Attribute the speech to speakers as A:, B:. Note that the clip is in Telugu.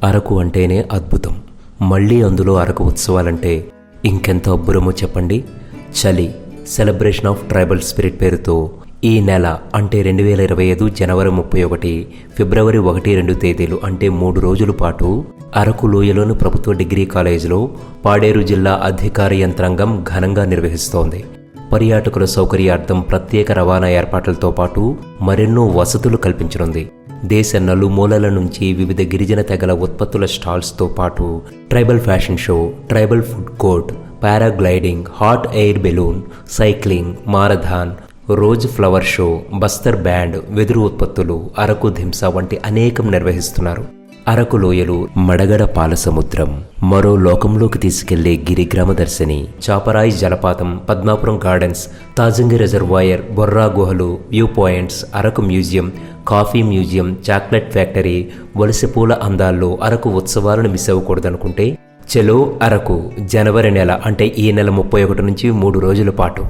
A: అరకు అంటేనే అద్భుతం. మళ్ళీ అందులో అరకు ఉత్సవాలంటే ఇంకెంత అబ్బురమో చెప్పండి. చలి సెలబ్రేషన్ ఆఫ్ ట్రైబల్ స్పిరిట్ పేరుతో ఈ నెల అంటే 2025 జనవరి 31, ఫిబ్రవరి 1-2 తేదీలు అంటే 3 రోజుల పాటు అరకు లోయలోని ప్రభుత్వ డిగ్రీ కాలేజీలో పాడేరు జిల్లా అధికార యంత్రాంగం ఘనంగా నిర్వహిస్తోంది. పర్యాటకుల సౌకర్యార్థం ప్రత్యేక రవాణా ఏర్పాట్లతో పాటు మరెన్నో వసతులు కల్పించనుంది. దేశ నలుమూలల నుంచి వివిధ గిరిజన తెగల ఉత్పత్తుల స్టాల్స్తో పాటు tribal fashion show, tribal food court, paragliding, hot air balloon, cycling, marathon, rose flower show, Bastar band, వెదురు ఉత్పత్తులు, అరకు ధింస వంటి అనేకం నిర్వహిస్తున్నారు. అరకు లోయలు, మడగడ పాల సముద్రం, మరో లోకంలోకి తీసుకెళ్లే గిరిగ్రామ దర్శిని, చాపరాయి జలపాతం, పద్మాపురం గార్డెన్స్, తాజంగి రిజర్వాయర్, బొర్రా గుహలు, view points, Araku museum, coffee museum, chocolate factory, వలసపూల అందాల్లో అరకు ఉత్సవాలను మిస్ అవ్వకూడదనుకుంటే చలో అరకు జనవరి నెల అంటే ఈ నెల 31 నుంచి 3 రోజుల పాటు